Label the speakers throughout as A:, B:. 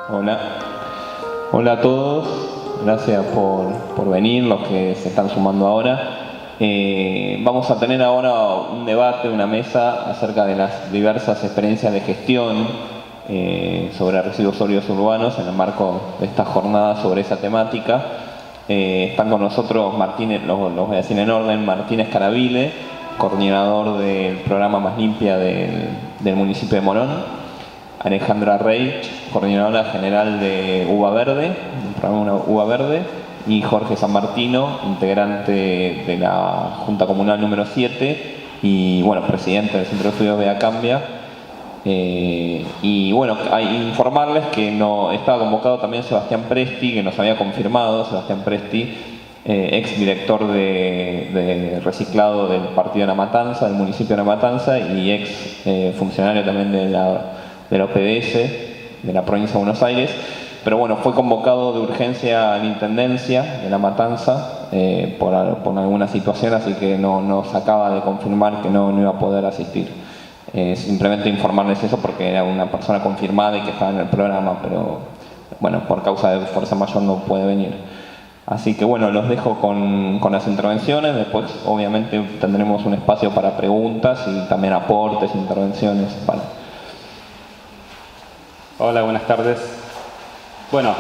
A: Hola, hola a todos, gracias por venir, los que se están sumando ahora. Vamos a tener ahora un debate, una mesa acerca de las diversas experiencias de gestión sobre residuos sólidos urbanos en el marco de esta jornada sobre esa temática. Están con nosotros Martínez, los voy a decir en orden, Martínez Caravile, coordinador del programa Más Limpia del municipio de Morón. Alejandra Reich, coordinadora general de Uva Verde, del programa Uva Verde, y Jorge San Martino, integrante de la Junta Comunal número 7 y bueno, presidente del Centro de Estudios de Acambia. Y bueno, hay informarles que no estaba convocado también Sebastián Presti, que nos había confirmado, Sebastián Presti, ex director de reciclado del partido de La Matanza, del municipio de La Matanza, y ex funcionario también de la OPDS de la provincia de Buenos Aires, pero bueno, fue convocado de urgencia a la Intendencia de La Matanza por alguna situación, así que nos acaba de confirmar que no iba a poder asistir. Simplemente informarles eso porque era una persona confirmada y que estaba en el programa, pero bueno, por causa de fuerza mayor no puede venir. Así que bueno, los dejo con las intervenciones, después obviamente tendremos un espacio para preguntas y también aportes, intervenciones para...
B: Hola, buenas tardes. Bueno,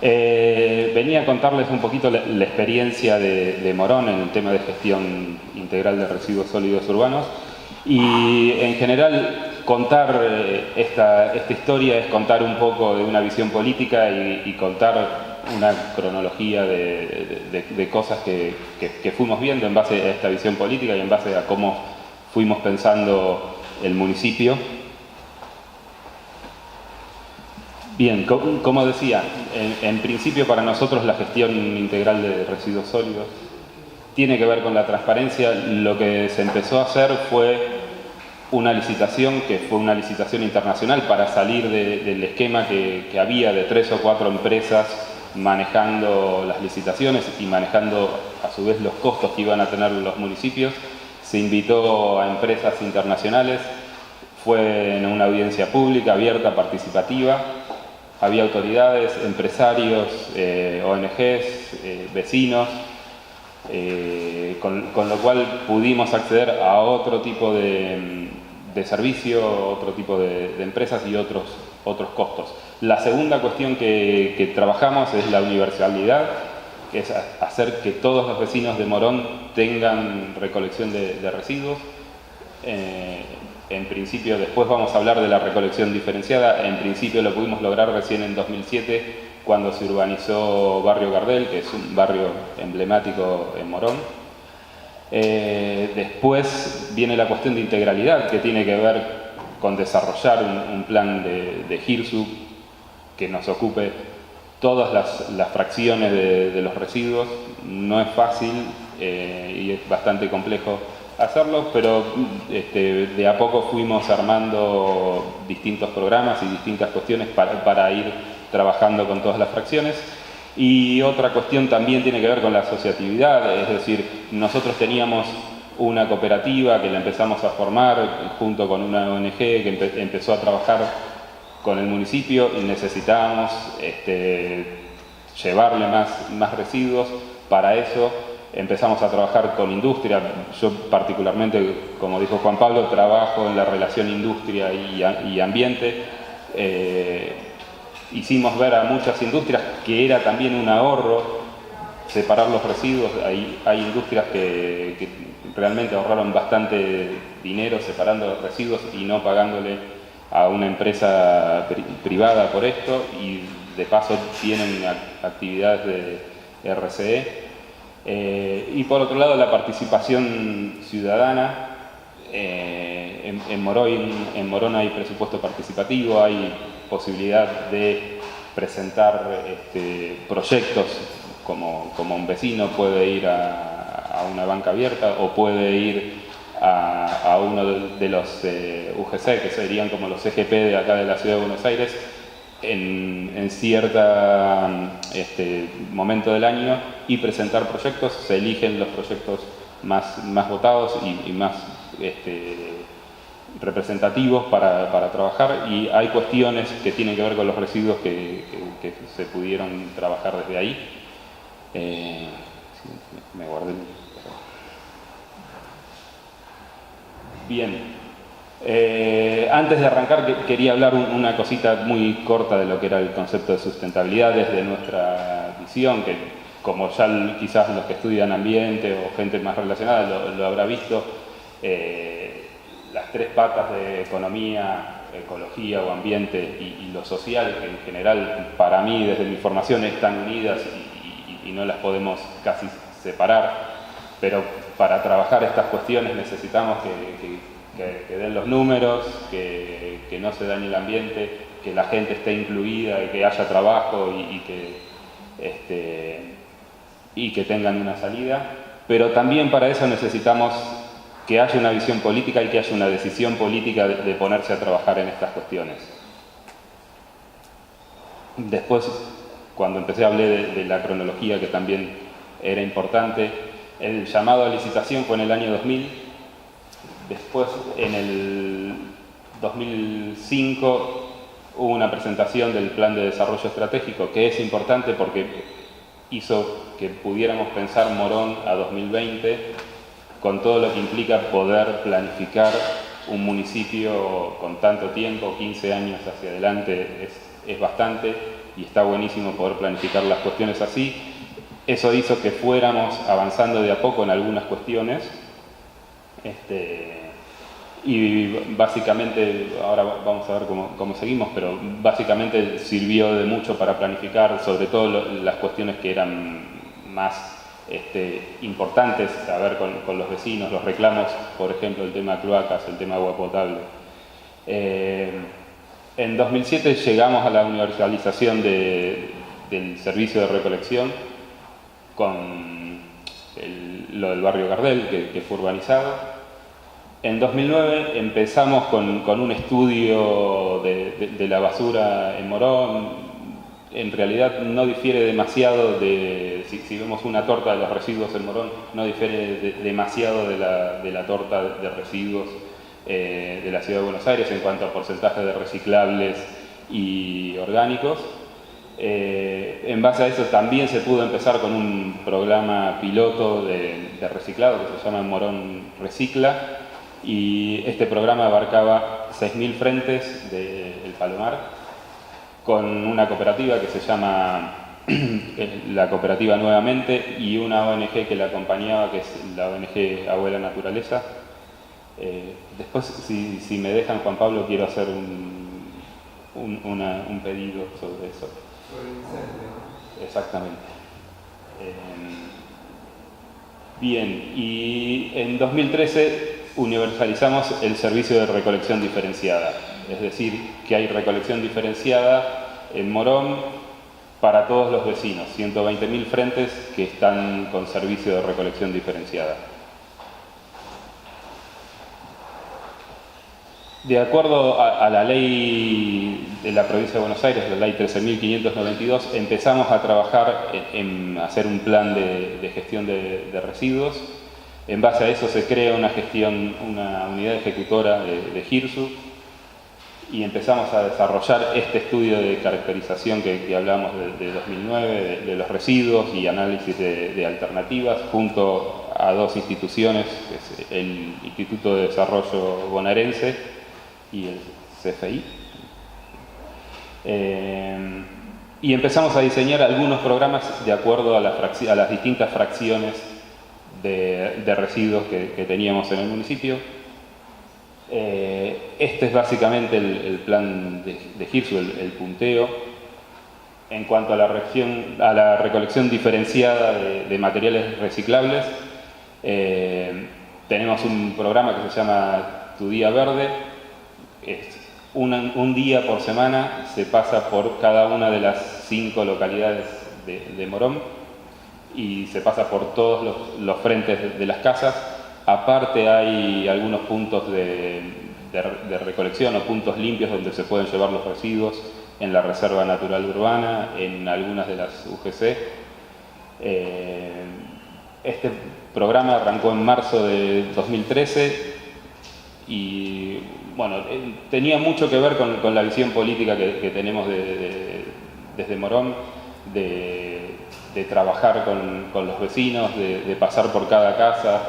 B: venía a contarles un poquito la experiencia de Morón en el tema de gestión integral de residuos sólidos urbanos y en general contar esta historia es contar un poco de una visión política y contar una cronología de cosas que fuimos viendo en base a esta visión política y en base a cómo fuimos pensando el municipio. Bien, como decía, en principio para nosotros la gestión integral de residuos sólidos tiene que ver con la transparencia. Lo que se empezó a hacer fue una licitación, que fue una licitación internacional para salir del esquema que había de 3 o 4 empresas manejando las licitaciones y manejando a su vez los costos que iban a tener los municipios. Se invitó a empresas internacionales, fue en una audiencia pública, abierta, participativa. Había autoridades, empresarios, ONGs, vecinos, con lo cual pudimos acceder a otro tipo de servicio, otro tipo de empresas y otros costos. La segunda cuestión que trabajamos es la universalidad, que es hacer que todos los vecinos de Morón tengan recolección de residuos. En principio, después vamos a hablar de la recolección diferenciada. En principio lo pudimos lograr recién en 2007, cuando se urbanizó Barrio Gardel, que es un barrio emblemático en Morón. Después viene la cuestión de integralidad, que tiene que ver con desarrollar un plan de GIRSU que nos ocupe todas las fracciones de los residuos. No es fácil y es bastante complejo hacerlo, pero de a poco fuimos armando distintos programas y distintas cuestiones para ir trabajando con todas las fracciones. Y otra cuestión también tiene que ver con la asociatividad, es decir, nosotros teníamos una cooperativa que la empezamos a formar junto con una ONG que empezó a trabajar con el municipio y necesitábamos llevarle más residuos. Para eso empezamos a trabajar con industria. Yo particularmente, como dijo Juan Pablo, trabajo en la relación industria y ambiente. Hicimos ver a muchas industrias que era también un ahorro separar los residuos. Hay industrias que realmente ahorraron bastante dinero separando residuos y no pagándole a una empresa privada por esto, y de paso tienen actividades de RCE. Y por otro lado, la participación ciudadana. En Morón hay presupuesto participativo, hay posibilidad de presentar proyectos, como un vecino puede ir a una banca abierta o puede ir a uno de los UGC, que serían como los EGP de acá de la Ciudad de Buenos Aires, en cierto momento del año, y presentar proyectos. Se eligen los proyectos más votados y más representativos para trabajar, y hay cuestiones que tienen que ver con los residuos que se pudieron trabajar desde ahí. Me guardé. Bien. Antes de arrancar quería hablar una cosita muy corta de lo que era el concepto de sustentabilidad desde nuestra visión, que como ya quizás los que estudian ambiente o gente más relacionada lo habrá visto, las tres patas de economía, ecología o ambiente y lo social, que en general para mí desde mi formación están unidas y no las podemos casi separar, pero para trabajar estas cuestiones necesitamos que den los números, que no se dañe el ambiente, que la gente esté incluida y que haya trabajo y que tengan una salida, pero también para eso necesitamos que haya una visión política y que haya una decisión política de ponerse a trabajar en estas cuestiones. Después, cuando empecé hablé de la cronología, que también era importante. El llamado a licitación fue en el año 2000, después en el 2005 hubo una presentación del Plan de Desarrollo Estratégico, que es importante porque hizo que pudiéramos pensar Morón a 2020, con todo lo que implica poder planificar un municipio con tanto tiempo, 15 años hacia adelante, es bastante, y está buenísimo poder planificar las cuestiones así. Eso hizo que fuéramos avanzando de a poco en algunas cuestiones, y básicamente, ahora vamos a ver cómo seguimos, pero básicamente sirvió de mucho para planificar, sobre todo las cuestiones que eran más importantes a ver con los vecinos, los reclamos, por ejemplo, el tema cloacas, el tema agua potable. En 2007 llegamos a la universalización del servicio de recolección con lo del barrio Gardel, que fue urbanizado. En 2009 empezamos con un estudio de la basura en Morón. En realidad no difiere demasiado si vemos una torta de los residuos en Morón, no difiere demasiado de la torta de residuos de la Ciudad de Buenos Aires en cuanto a porcentaje de reciclables y orgánicos. En base a eso también se pudo empezar con un programa piloto de reciclado que se llama Morón Recicla, y este programa abarcaba 6.000 frentes del Palomar, con una cooperativa que se llama la Cooperativa Nuevamente, y una ONG que la acompañaba, que es la ONG Abuela Naturaleza. Después, si me dejan, Juan Pablo, quiero hacer un pedido sobre eso. Sobre el incendio. Exactamente. Bien, y en 2013 universalizamos el servicio de recolección diferenciada, es decir, que hay recolección diferenciada en Morón para todos los vecinos, 120.000 frentes que están con servicio de recolección diferenciada. De acuerdo a la ley de la provincia de Buenos Aires, la ley 13.592, empezamos a trabajar en hacer un plan de gestión de residuos. En base a eso se crea una unidad ejecutora de GIRSU, y empezamos a desarrollar este estudio de caracterización que hablamos de 2009, de los residuos y análisis de alternativas, junto a dos instituciones, que es el Instituto de Desarrollo Bonaerense y el CFI. Y empezamos a diseñar algunos programas de acuerdo a las distintas fracciones de residuos que teníamos en el municipio. Este es básicamente el plan de GIRSU, el punteo. En cuanto a la recolección diferenciada de materiales reciclables, tenemos un programa que se llama Tu Día Verde. Un día por semana se pasa por cada una de las 5 localidades de Morón, y se pasa por todos los frentes de las casas. Aparte hay algunos puntos de recolección o puntos limpios donde se pueden llevar los residuos en la Reserva Natural Urbana, en algunas de las UGC. Este programa arrancó en marzo de 2013. y bueno, tenía mucho que ver con la visión política que tenemos desde Morón, de trabajar con los vecinos, de pasar por cada casa,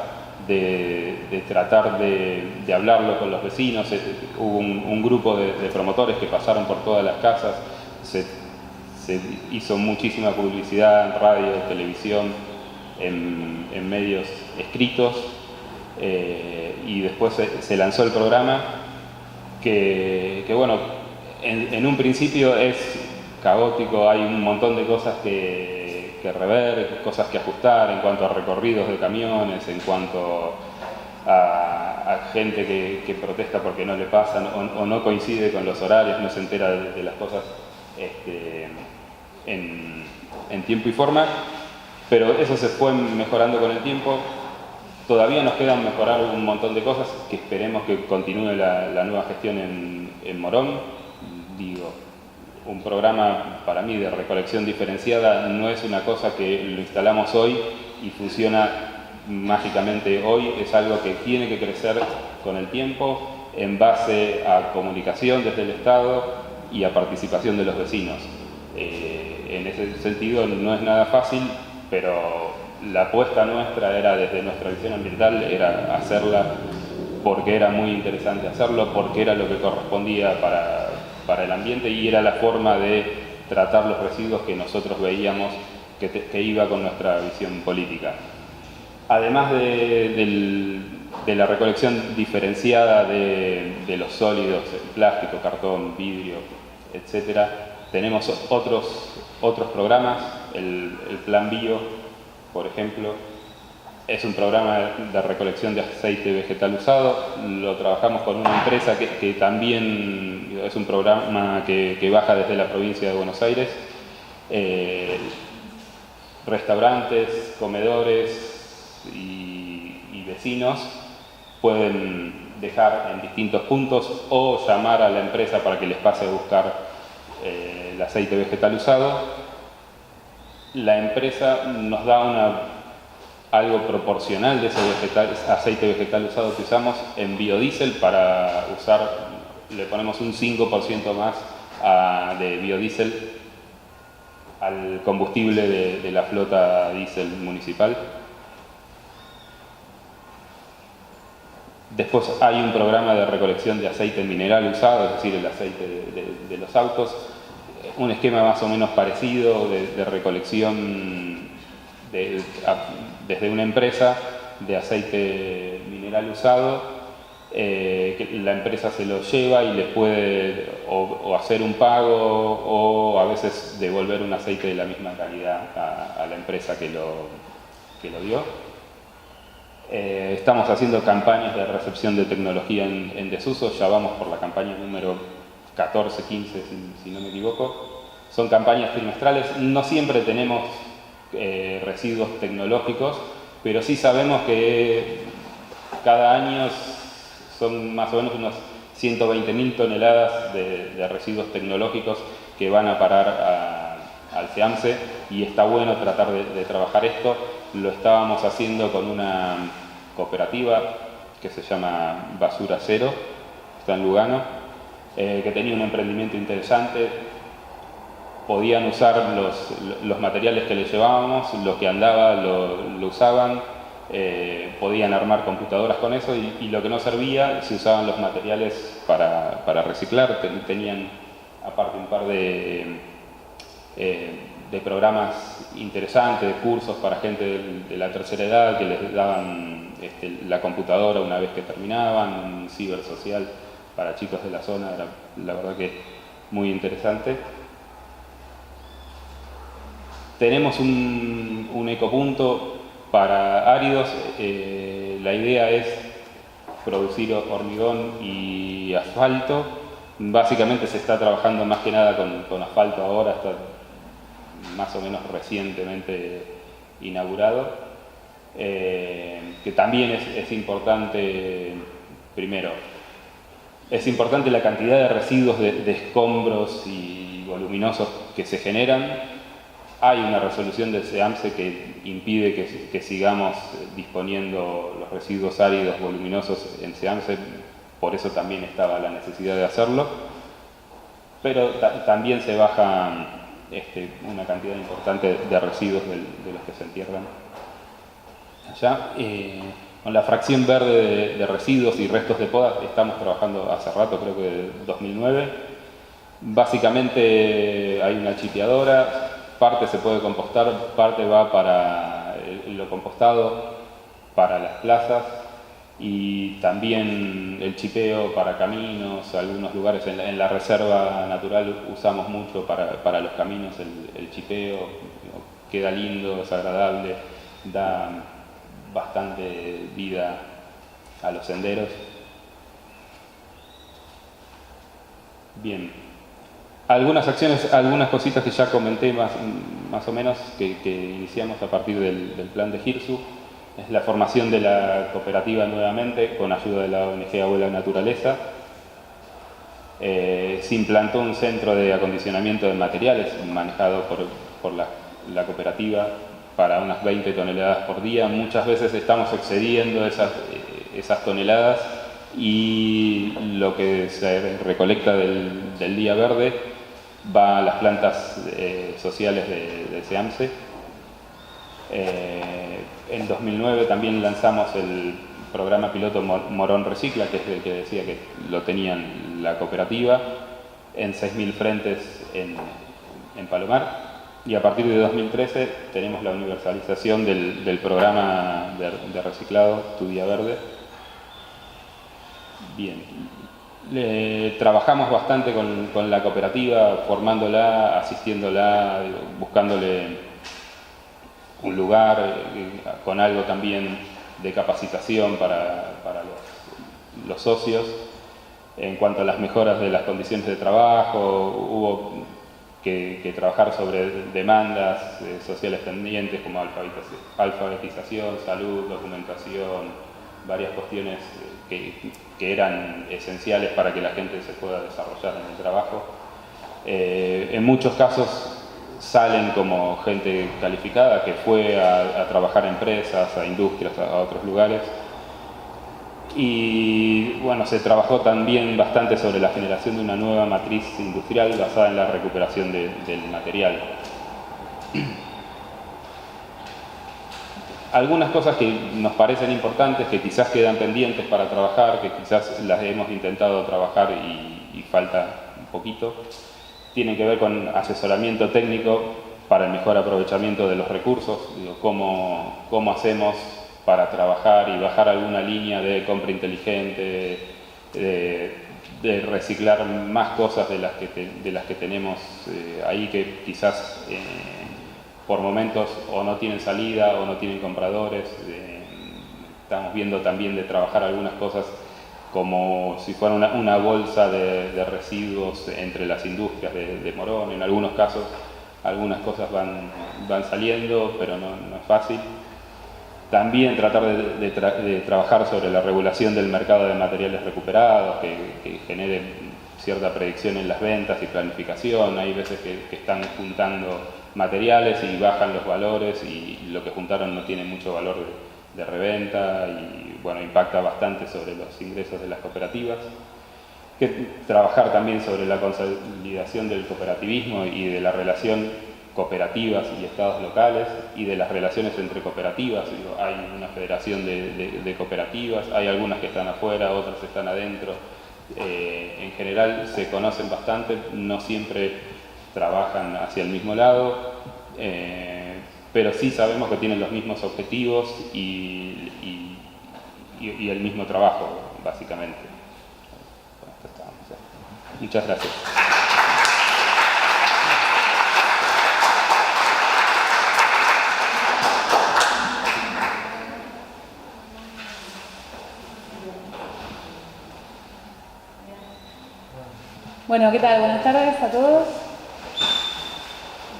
B: de tratar de hablarlo con los vecinos. Hubo un grupo de promotores que pasaron por todas las casas, se hizo muchísima publicidad en radio, televisión, en medios escritos, y después se lanzó el programa que bueno, en un principio es caótico, hay un montón de cosas que rever, cosas que ajustar en cuanto a recorridos de camiones, en cuanto a gente que protesta porque no le pasan o no coincide con los horarios, no se entera de las cosas en tiempo y forma, pero eso se fue mejorando con el tiempo. Todavía nos quedan mejorar un montón de cosas que esperemos que continúe la nueva gestión en Morón. Digo, un programa para mí de recolección diferenciada no es una cosa que lo instalamos hoy y funciona mágicamente hoy, es algo que tiene que crecer con el tiempo en base a comunicación desde el Estado y a participación de los vecinos. En ese sentido no es nada fácil, pero la apuesta nuestra era, desde nuestra visión ambiental, era hacerla porque era muy interesante hacerlo, porque era lo que correspondía para el ambiente y era la forma de tratar los residuos que nosotros veíamos que iba con nuestra visión política. Además de la recolección diferenciada de los sólidos, plástico, cartón, vidrio, etc., tenemos otros programas. El Plan Bio, por ejemplo, es un programa de recolección de aceite vegetal usado. Lo trabajamos con una empresa que también es un programa que baja desde la provincia de Buenos Aires. Restaurantes, comedores y vecinos pueden dejar en distintos puntos o llamar a la empresa para que les pase a buscar el aceite vegetal usado. La empresa nos da algo proporcional de ese aceite vegetal usado que usamos en biodiesel. Para usar, le ponemos un 5% más de biodiesel al combustible de la flota diésel municipal. Después hay un programa de recolección de aceite mineral usado, es decir, el aceite de los autos. Un esquema más o menos parecido de recolección desde una empresa de aceite mineral usado, que la empresa se lo lleva y les puede o hacer un pago o a veces devolver un aceite de la misma calidad a la empresa que lo dio. Estamos haciendo campañas de recepción de tecnología en desuso, ya vamos por la campaña número 14, 15, si no me equivoco. Son campañas trimestrales, no siempre tenemos residuos tecnológicos, pero sí sabemos que cada año son más o menos unos 120.000 toneladas de residuos tecnológicos que van a parar al SEAMSE, y está bueno tratar de trabajar esto. Lo estábamos haciendo con una cooperativa que se llama Basura Cero, está en Lugano, que tenía un emprendimiento interesante. Podían usar los materiales que les llevábamos, lo que andaba lo usaban, podían armar computadoras con eso, y lo que no servía se usaban los materiales para reciclar. Tenían aparte un par de programas interesantes, de cursos para gente de la tercera edad que les daban la computadora una vez que terminaban, un cibersocial para chicos de la zona. Era la verdad que muy interesante. Tenemos un ecopunto para áridos. La idea es producir hormigón y asfalto. Básicamente se está trabajando más que nada con asfalto ahora, está más o menos recientemente inaugurado, que también es importante. Primero, es importante la cantidad de residuos de escombros y voluminosos que se generan. Hay una resolución del SEAMSE que impide que sigamos disponiendo los residuos áridos voluminosos en SEAMSE. por eso también estaba la necesidad de hacerlo, pero también se baja una cantidad importante de residuos de los que se entierran allá. Con la fracción verde de residuos y restos de poda estamos trabajando hace rato, creo que de 2009. Básicamente hay una chipeadora, parte se puede compostar, parte va para lo compostado, para las plazas, y también el chipeo para caminos. Algunos lugares en la reserva natural usamos mucho para los caminos el chipeo. Queda lindo, es agradable, da bastante vida a los senderos. Bien, algunas acciones, algunas cositas que ya comenté más o menos que iniciamos a partir del plan de Girsu. Es la formación de la cooperativa nuevamente, con ayuda de la ONG Abuela Naturaleza. Se implantó un centro de acondicionamiento de materiales manejado por la cooperativa para unas 20 toneladas por día. Muchas veces estamos excediendo esas toneladas, y lo que se recolecta del día verde va a las plantas sociales de SEAMSE. En 2009 también lanzamos el programa piloto Morón Recicla, que es el que decía que lo tenían la cooperativa, en 6.000 frentes en Palomar. Y a partir de 2013 tenemos la universalización del programa de reciclado Tu Día Verde. Bien, trabajamos bastante con la cooperativa, formándola, asistiéndola, buscándole un lugar, con algo también de capacitación para los socios. En cuanto a las mejoras de las condiciones de trabajo, hubo que trabajar sobre demandas sociales pendientes como alfabetización, salud, documentación, varias cuestiones que eran esenciales para que la gente se pueda desarrollar en el trabajo. En muchos casos salen como gente calificada que fue a trabajar a empresas, a industrias, a otros lugares. Y bueno, se trabajó también bastante sobre la generación de una nueva matriz industrial basada en la recuperación del material. Algunas cosas que nos parecen importantes, que quizás quedan pendientes para trabajar, que quizás las hemos intentado trabajar y falta un poquito, tienen que ver con asesoramiento técnico para el mejor aprovechamiento de los recursos. Cómo hacemos para trabajar y bajar alguna línea de compra inteligente, de reciclar más cosas de las que tenemos ahí, que quizás por momentos o no tienen salida o no tienen compradores. Estamos viendo también de trabajar algunas cosas como si fuera una bolsa de residuos entre las industrias de Morón. En algunos casos algunas cosas van saliendo, pero no es fácil. También tratar de trabajar sobre la regulación del mercado de materiales recuperados, que genere cierta predicción en las ventas y planificación. Hay veces que están juntando materiales y bajan los valores, y lo que juntaron no tiene mucho valor de reventa, y bueno, impacta bastante sobre los ingresos de las cooperativas. Trabajar también sobre la consolidación del cooperativismo y de la relación cooperativas y estados locales, y de las relaciones entre cooperativas. Hay una federación de cooperativas, hay algunas que están afuera, otras están adentro. En general se conocen bastante, no siempre trabajan hacia el mismo lado, pero sí sabemos que tienen los mismos objetivos y el mismo trabajo, básicamente. Muchas gracias.
C: Bueno, ¿qué tal? Buenas tardes a todos.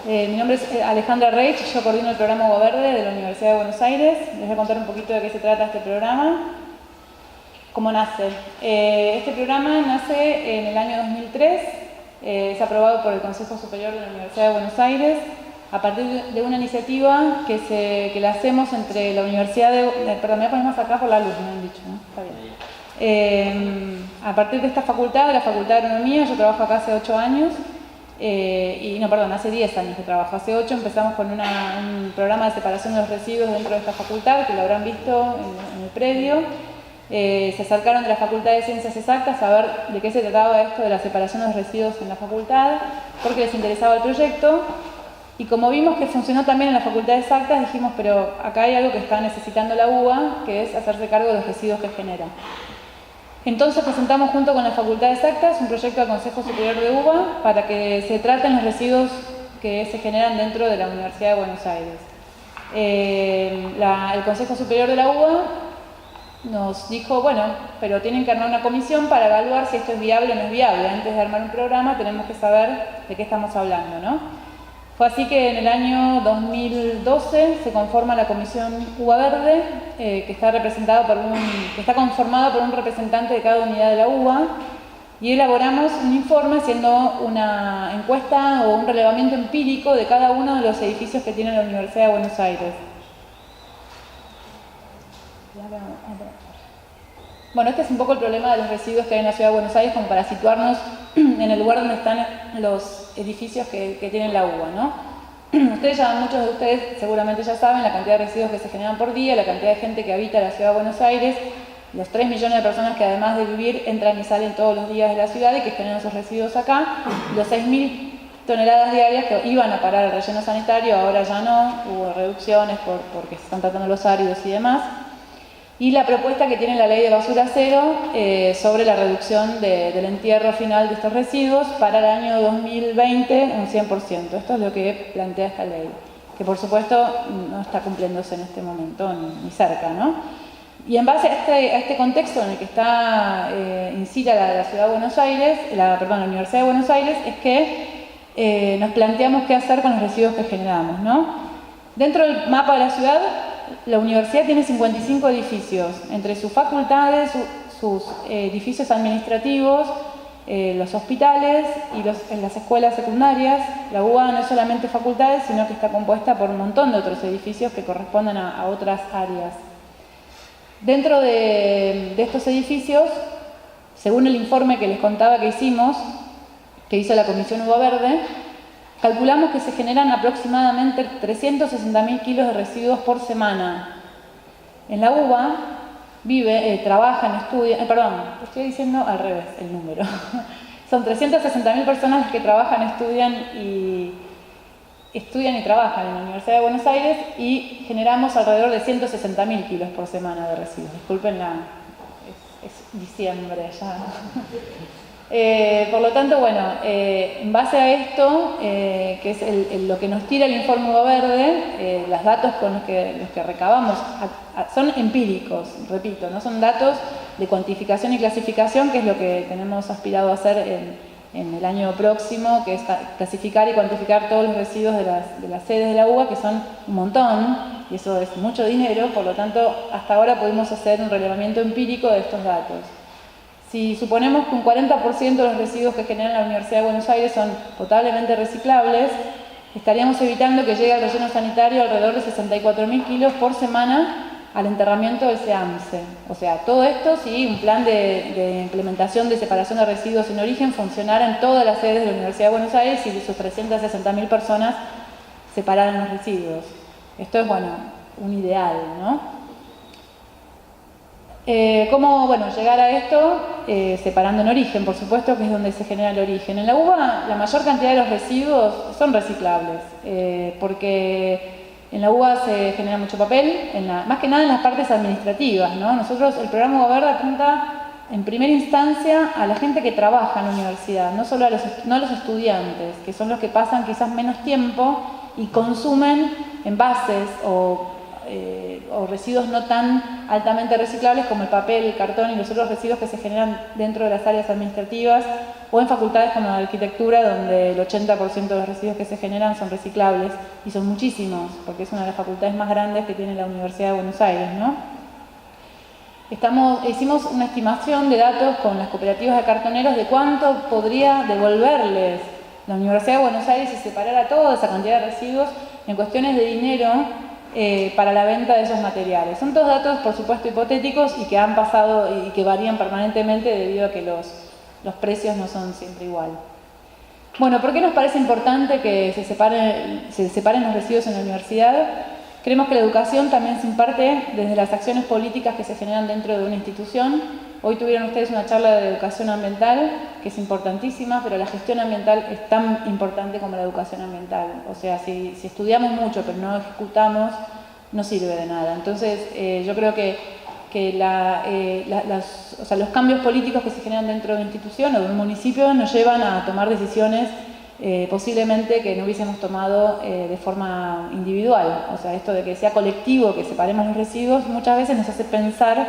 C: Mi nombre es Alejandra Reich, yo coordino el programa Agua Verde de la Universidad de Buenos Aires. Les voy a contar un poquito de qué se trata este programa. ¿Cómo nace? Este programa nace en el año 2003, es aprobado por el Consejo Superior de la Universidad de Buenos Aires a partir de una iniciativa que la hacemos entre la Universidad de... Perdón, me voy a poner más acá por la luz, me han dicho, ¿no? Está bien. a partir de esta facultad, de la Facultad de Agronomía, yo trabajo acá hace 8 años, hace 10 años que trabajo. Hace 8 empezamos con un programa de separación de los residuos dentro de esta facultad, que lo habrán visto en el predio. Se acercaron de la Facultad de Ciencias Exactas a ver de qué se trataba esto de la separación de los residuos en la facultad, porque les interesaba el proyecto. Y como vimos que funcionó también en la Facultad de Exactas, dijimos, pero acá hay algo que está necesitando la UBA, que es hacerse cargo de los residuos que genera. Entonces presentamos junto con la Facultad de Exactas un proyecto al Consejo Superior de UBA para que se traten los residuos que se generan dentro de la Universidad de Buenos Aires. El Consejo Superior de la UBA nos dijo, bueno, pero tienen que armar una comisión para evaluar si esto es viable o no es viable. Antes de armar un programa tenemos que saber de qué estamos hablando, ¿no? Fue así que en el año 2012 se conforma la Comisión UBA Verde, que está conformada por un representante de cada unidad de la UBA, y elaboramos un informe haciendo una encuesta o un relevamiento empírico de cada uno de los edificios que tiene la Universidad de Buenos Aires. Bueno, este es un poco el problema de los residuos que hay en la Ciudad de Buenos Aires, como para situarnos en el lugar donde están los edificios que tiene la UBA, ¿no? Muchos de ustedes seguramente ya saben la cantidad de residuos que se generan por día, la cantidad de gente que habita la Ciudad de Buenos Aires, los 3 millones de personas que además de vivir entran y salen todos los días de la ciudad y que generan sus residuos acá, los 6.000 toneladas diarias que iban a parar al relleno sanitario, ahora ya no, hubo reducciones porque se están tratando los áridos y demás. Y la propuesta que tiene la ley de basura cero sobre la reducción del entierro final de estos residuos para el año 2020 un 100%. Esto es lo que plantea esta ley, que por supuesto no está cumpliéndose en este momento ni cerca, ¿no? Y en base a este contexto en el que está incida la Ciudad de Buenos Aires, la Universidad de Buenos Aires, es que nos planteamos qué hacer con los residuos que generamos, ¿no? Dentro del mapa de la ciudad, la universidad tiene 55 edificios, entre sus facultades, sus edificios administrativos, los hospitales y las escuelas secundarias. La UBA no es solamente facultades, sino que está compuesta por un montón de otros edificios que corresponden a otras áreas. Dentro de estos edificios, según el informe que les contaba que hizo la Comisión UBA Verde, calculamos que se generan aproximadamente 360.000 kilos de residuos por semana. En la UBA trabajan, estudian, estoy diciendo al revés el número. Son 360.000 personas las que trabajan, estudian y trabajan en la Universidad de Buenos Aires y generamos alrededor de 160.000 kilos por semana de residuos. Disculpen, es diciembre ya. Por lo tanto, bueno, en base a esto, que es lo que nos tira el informe UBA Verde, los datos con los que recabamos son empíricos, repito, no son datos de cuantificación y clasificación, que es lo que tenemos aspirado a hacer en el año próximo, que es clasificar y cuantificar todos los residuos de las sedes de la UBA, que son un montón, y eso es mucho dinero, por lo tanto, hasta ahora pudimos hacer un relevamiento empírico de estos datos. Si suponemos que un 40% de los residuos que generan la Universidad de Buenos Aires son potablemente reciclables, estaríamos evitando que llegue al relleno sanitario alrededor de 64.000 kilos por semana al enterramiento del SEAMSE. O sea, todo esto si un plan de implementación de separación de residuos en origen funcionara en todas las sedes de la Universidad de Buenos Aires y de sus 360.000 personas separaran los residuos. Esto es, bueno, un ideal, ¿no? ¿Cómo llegar a esto? Separando en origen, por supuesto, que es donde se genera el origen. En la UBA, la mayor cantidad de los residuos son reciclables, porque en la UBA se genera mucho papel, más que nada en las partes administrativas, ¿no? Nosotros, el programa UBA Verde apunta en primera instancia a la gente que trabaja en la universidad, no solo no a los estudiantes, que son los que pasan quizás menos tiempo y consumen envases o residuos no tan altamente reciclables como el papel, el cartón y los otros residuos que se generan dentro de las áreas administrativas o en facultades como la arquitectura, donde el 80% de los residuos que se generan son reciclables y son muchísimos, porque es una de las facultades más grandes que tiene la Universidad de Buenos Aires, ¿no? Hicimos una estimación de datos con las cooperativas de cartoneros de cuánto podría devolverles la Universidad de Buenos Aires si separara toda esa cantidad de residuos en cuestiones de dinero. para la venta de esos materiales. Son todos datos, por supuesto, hipotéticos y que han pasado y que varían permanentemente debido a que los precios no son siempre igual. Bueno, ¿por qué nos parece importante que se separen los residuos en la universidad? Creemos que la educación también se imparte desde las acciones políticas que se generan dentro de una institución. Hoy tuvieron ustedes una charla de educación ambiental, que es importantísima, pero la gestión ambiental es tan importante como la educación ambiental. O sea, si estudiamos mucho pero no ejecutamos, no sirve de nada. Entonces, yo creo que los cambios políticos que se generan dentro de una institución o de un municipio nos llevan a tomar decisiones posiblemente que no hubiésemos tomado de forma individual. O sea, esto de que sea colectivo, que separemos los residuos, muchas veces nos hace pensar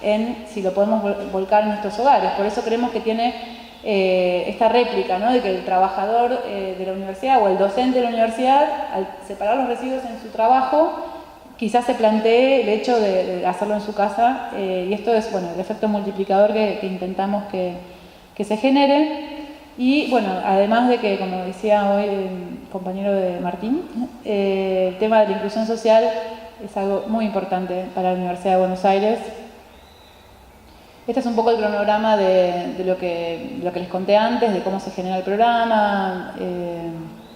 C: en si lo podemos volcar en nuestros hogares. Por eso creemos que tiene esta réplica, ¿no?, de que el trabajador de la universidad o el docente de la universidad, al separar los residuos en su trabajo, quizás se plantee el hecho de hacerlo en su casa, y esto es, bueno, el efecto multiplicador que intentamos que se genere. Y bueno, además de que, como decía hoy el compañero de Martín, el tema de la inclusión social es algo muy importante para la Universidad de Buenos Aires. Este es un poco el cronograma de lo que les conté antes, de cómo se genera el programa,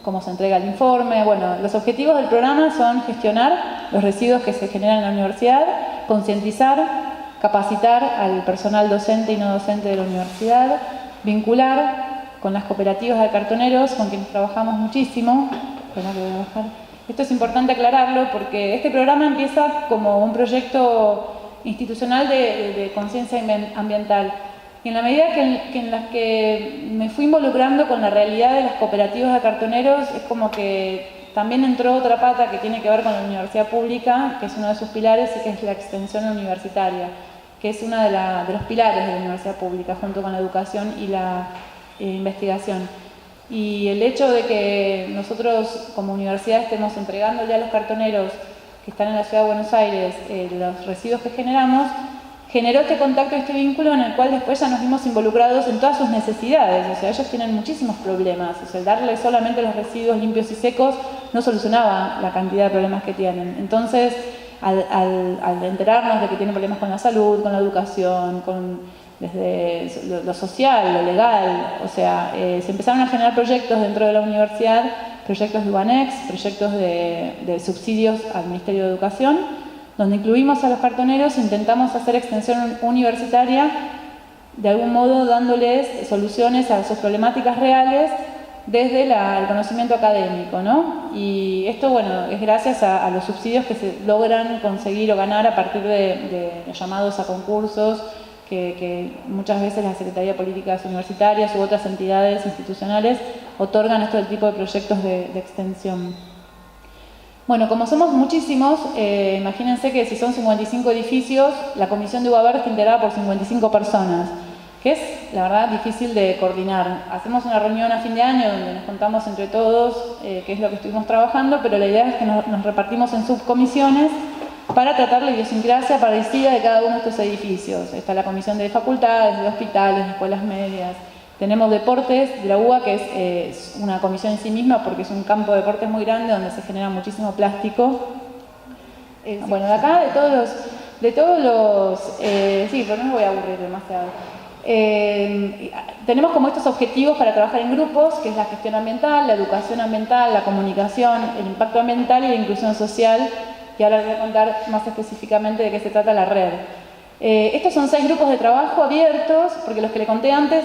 C: cómo se entrega el informe. Bueno, los objetivos del programa son gestionar los residuos que se generan en la universidad, concientizar, capacitar al personal docente y no docente de la universidad, vincular con las cooperativas de cartoneros, con quienes trabajamos muchísimo. Bueno, lo voy a bajar. Esto es importante aclararlo porque este programa empieza como un proyecto institucional de conciencia ambiental. Y en la medida en las que me fui involucrando con la realidad de las cooperativas de cartoneros, es como que también entró otra pata que tiene que ver con la universidad pública, que es uno de sus pilares, y que es la extensión universitaria, que es uno de los pilares de la universidad pública, junto con la educación y la investigación. Y el hecho de que nosotros como universidad estemos entregando ya a los cartoneros que están en la ciudad de Buenos Aires los residuos que generamos, generó este contacto y este vínculo en el cual después ya nos vimos involucrados en todas sus necesidades. O sea, ellos tienen muchísimos problemas. O sea, el darles solamente los residuos limpios y secos no solucionaba la cantidad de problemas que tienen. Entonces, al enterarnos de que tienen problemas con la salud, con la educación, desde lo social, lo legal, o sea, se empezaron a generar proyectos dentro de la universidad, proyectos de UBANEX, proyectos de subsidios al Ministerio de Educación, donde incluimos a los cartoneros e intentamos hacer extensión universitaria, de algún modo dándoles soluciones a sus problemáticas reales desde el conocimiento académico, ¿no? Y esto, bueno, es gracias a los subsidios que se logran conseguir o ganar a partir de los llamados a concursos, que muchas veces la Secretaría de Políticas Universitarias u otras entidades institucionales otorgan este tipo de proyectos de extensión. Bueno, como somos muchísimos, imagínense que si son 55 edificios, la comisión de UBA está integrada por 55 personas, que es, la verdad, difícil de coordinar. Hacemos una reunión a fin de año donde nos contamos entre todos qué es lo que estuvimos trabajando, pero la idea es que nos repartimos en subcomisiones para tratar la idiosincrasia parecida de cada uno de estos edificios. Está la comisión de facultades, de hospitales, de escuelas medias. Tenemos deportes de la UBA, que es una comisión en sí misma porque es un campo de deportes muy grande donde se genera muchísimo plástico. Bueno, de acá, de todos los sí, pero no me voy a aburrir demasiado. Tenemos como estos objetivos para trabajar en grupos, que es la gestión ambiental, la educación ambiental, la comunicación, el impacto ambiental y la inclusión social. Y ahora les voy a contar más específicamente de qué se trata la red. Estos son 6 grupos de trabajo abiertos, porque los que le conté antes,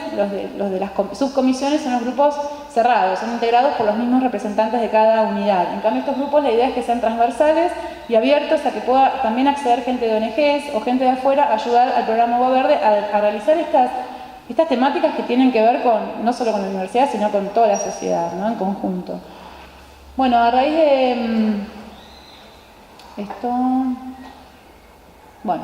C: los de las subcomisiones, son los grupos cerrados, son integrados por los mismos representantes de cada unidad. En cambio, estos grupos, la idea es que sean transversales y abiertos a que pueda también acceder gente de ONGs o gente de afuera a ayudar al programa UBA Verde a realizar estas temáticas que tienen que ver no solo con la universidad, sino con toda la sociedad, ¿no?, en conjunto. Bueno, a raíz de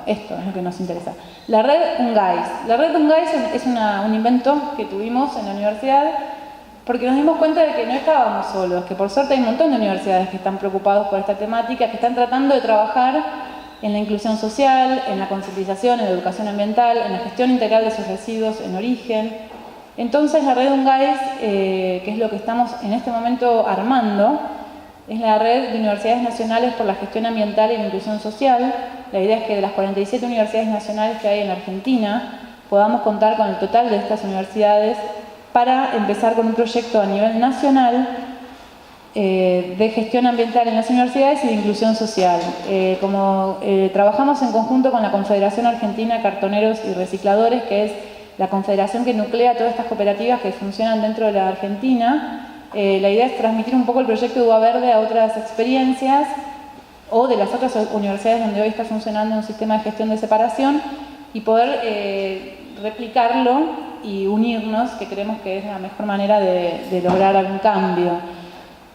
C: esto es lo que nos interesa. La red UNGAIS. La red UNGAIS es un invento que tuvimos en la universidad porque nos dimos cuenta de que no estábamos solos, que por suerte hay un montón de universidades que están preocupados por esta temática, que están tratando de trabajar en la inclusión social, en la concientización, en la educación ambiental, en la gestión integral de sus residuos en origen. Entonces la red UNGAIS, que es lo que estamos en este momento armando, Es la red de universidades nacionales por la gestión ambiental y la inclusión social. La idea es que de las 47 universidades nacionales que hay en Argentina, podamos contar con el total de estas universidades para empezar con un proyecto a nivel nacional de gestión ambiental en las universidades y de inclusión social. Trabajamos en conjunto con la Confederación Argentina de Cartoneros y Recicladores, que es la confederación que nuclea todas estas cooperativas que funcionan dentro de la Argentina. La idea es transmitir un poco el proyecto de UBA Verde a otras experiencias o de las otras universidades donde hoy está funcionando un sistema de gestión de separación y poder replicarlo y unirnos, que creemos que es la mejor manera de lograr algún cambio.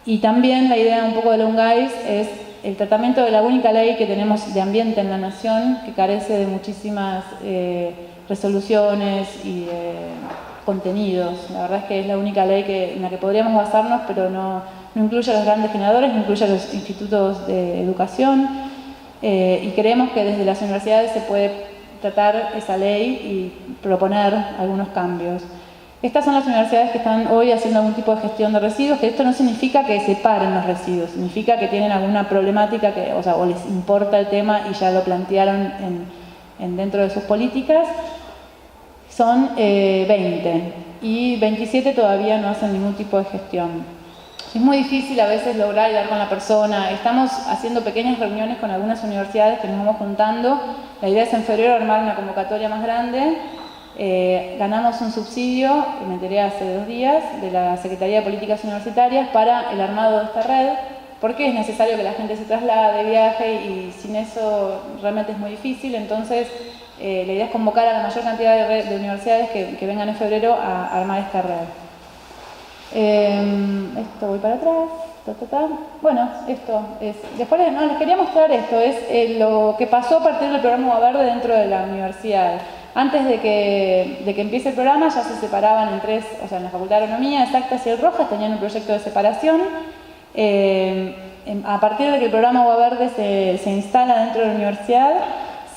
C: Y también la idea un poco de Lungays es el tratamiento de la única ley que tenemos de ambiente en la nación, que carece de muchísimas resoluciones y contenidos. La verdad es que es la única ley en la que podríamos basarnos, pero no incluye a los grandes generadores, no incluye a los institutos de educación, y creemos que desde las universidades se puede tratar esa ley y proponer algunos cambios. Estas son las universidades que están hoy haciendo algún tipo de gestión de residuos, que esto no significa que separen los residuos, significa que tienen alguna problemática o les importa el tema y ya lo plantearon dentro de sus políticas. Son 20 y 27 todavía no hacen ningún tipo de gestión. Es muy difícil a veces lograr y dar con la persona. Estamos haciendo pequeñas reuniones con algunas universidades que nos vamos juntando. La idea es en febrero armar una convocatoria más grande. Ganamos un subsidio, que me enteré hace 2 días, de la Secretaría de Políticas Universitarias para el armado de esta red, porque es necesario que la gente se traslade, viaje, y sin eso realmente es muy difícil. Entonces, la idea es convocar a la mayor cantidad de universidades que vengan en febrero a armar esta red. Esto voy para atrás. Bueno, esto es. Después les quería mostrar esto, es lo que pasó a partir del programa UBA Verde dentro de la universidad. Antes de que empiece el programa ya se separaban en 3, o sea, en la Facultad de Agronomía, Exactas y El Rojas tenían un proyecto de separación. A partir de que el programa UBA Verde se instala dentro de la universidad,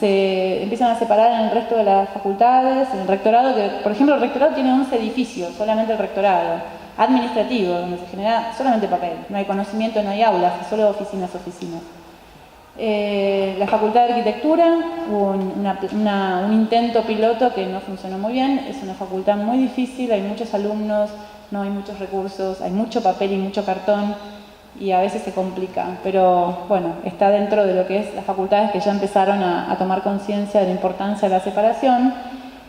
C: se empiezan a separar en el resto de las facultades, en el rectorado, que por ejemplo el rectorado tiene 11 edificios, solamente el rectorado administrativo, donde se genera solamente papel, no hay conocimiento, no hay aulas, solo oficinas. La Facultad de Arquitectura hubo un intento piloto que no funcionó muy bien. Es una facultad muy difícil, hay muchos alumnos, no hay muchos recursos, hay mucho papel y mucho cartón y a veces se complica, pero bueno, está dentro de lo que es las facultades que ya empezaron a tomar conciencia de la importancia de la separación.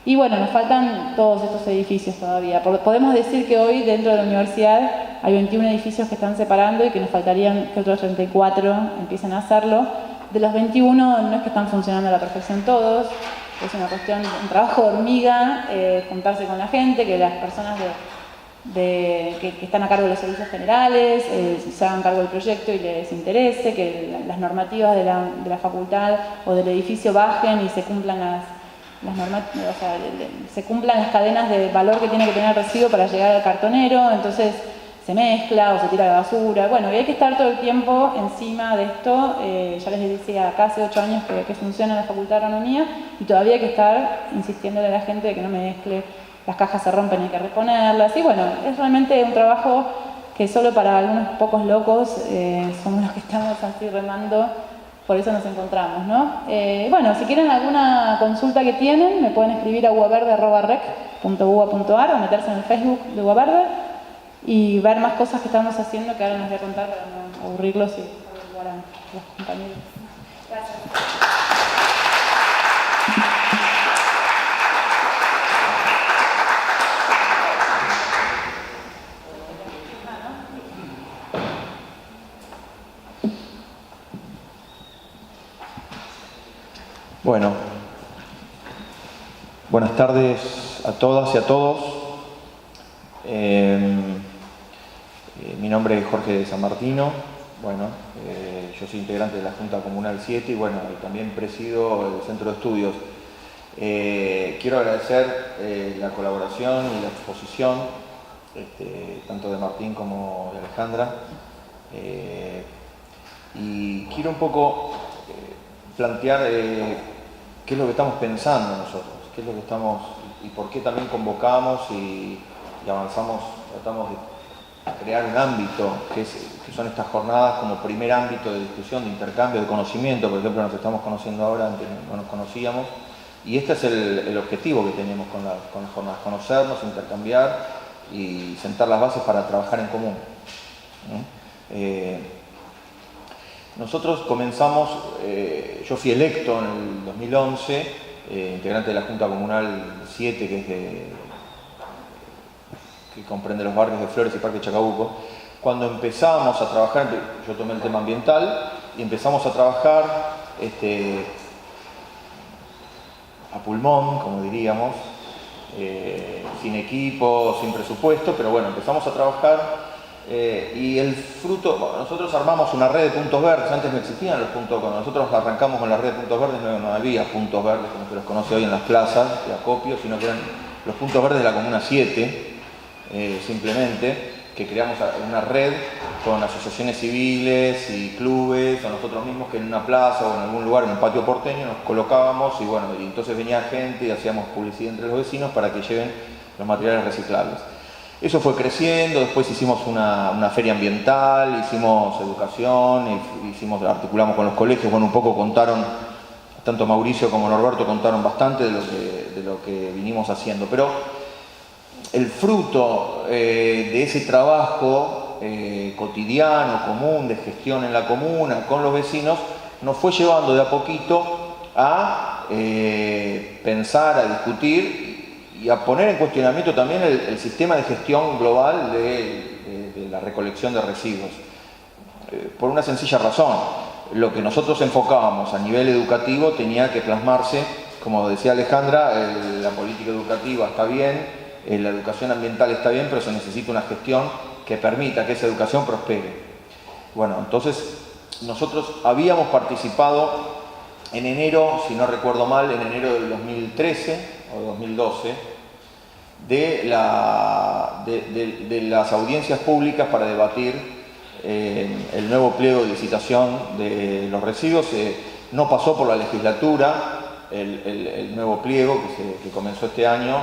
C: Y bueno, nos faltan todos estos edificios todavía. Podemos decir que hoy dentro de la universidad hay 21 edificios que están separando y que nos faltarían que otros 34 empiecen a hacerlo. De los 21 no es que están funcionando a la perfección todos, es una cuestión, un trabajo de hormiga, juntarse con la gente, que las personas que están a cargo de los servicios generales se hagan cargo del proyecto y les interese, que las normativas de la facultad o del edificio bajen y se cumplan las normativas, o sea, se cumplan las cadenas de valor que tiene que tener el residuo para llegar al cartonero. Entonces se mezcla o se tira a la basura. Bueno, y hay que estar todo el tiempo encima de esto. Ya les decía, acá hace 8 años que funciona la Facultad de Agronomía y todavía hay que estar insistiéndole a la gente de que no mezcle, las cajas se rompen, hay que reponerlas. Y bueno, es realmente un trabajo que solo para algunos pocos locos somos los que estamos así remando. Por eso nos encontramos, ¿no? Bueno, si quieren alguna consulta que tienen, me pueden escribir a ubaverde@rec.uba.ar o meterse en el Facebook de UBA Verde y ver más cosas que estamos haciendo que ahora les voy a contar para no aburrirlos y averiguar a los compañeros. Gracias.
D: Bueno, buenas tardes a todas y a todos. Mi nombre es Jorge de San Martino. Bueno, yo soy integrante de la Junta Comunal 7 y bueno, también presido el Centro de Estudios. Quiero agradecer la colaboración y la exposición, tanto de Martín como de Alejandra. Y quiero un poco plantear qué es lo que estamos pensando nosotros, qué es lo que estamos y por qué también convocamos y avanzamos, tratamos crear un ámbito, que son estas jornadas como primer ámbito de discusión, de intercambio, de conocimiento. Por ejemplo, nos estamos conociendo ahora, antes no nos conocíamos, y este es el objetivo que tenemos con las jornadas: conocernos, intercambiar y sentar las bases para trabajar en común. Nosotros comenzamos, yo fui electo en el 2011, integrante de la Junta Comunal 7, que comprende los barrios de Flores y Parque Chacabuco. Cuando empezamos a trabajar, yo tomé el tema ambiental y empezamos a trabajar a pulmón, como diríamos, sin equipo, sin presupuesto, pero bueno, empezamos a trabajar. Y el fruto, bueno, nosotros armamos una red de puntos verdes. Antes no existían los puntos, cuando nosotros arrancamos con la red de puntos verdes no había puntos verdes como se los conoce hoy en las plazas de acopio, sino que eran los puntos verdes de la Comuna 7, simplemente, que creamos una red con asociaciones civiles y clubes, o nosotros mismos, que en una plaza o en algún lugar, en un patio porteño, nos colocábamos y bueno, y entonces venía gente y hacíamos publicidad entre los vecinos para que lleven los materiales reciclables. Eso fue creciendo. Después hicimos una feria ambiental, hicimos educación, articulamos con los colegios. Bueno, un poco contaron, tanto Mauricio como Norberto contaron bastante de lo que vinimos haciendo. Pero el fruto de ese trabajo cotidiano, común, de gestión en la comuna, con los vecinos, nos fue llevando de a poquito a pensar, a discutir y a poner en cuestionamiento también el sistema de gestión global de la recolección de residuos. Por una sencilla razón: lo que nosotros enfocábamos a nivel educativo tenía que plasmarse, como decía Alejandra, la política educativa está bien, la educación ambiental está bien, pero se necesita una gestión que permita que esa educación prospere. Bueno, entonces nosotros habíamos participado en enero, si no recuerdo mal, en enero del 2013 o 2012, de las audiencias públicas para debatir el nuevo pliego de licitación de los residuos. No pasó por la legislatura el nuevo pliego que comenzó este año,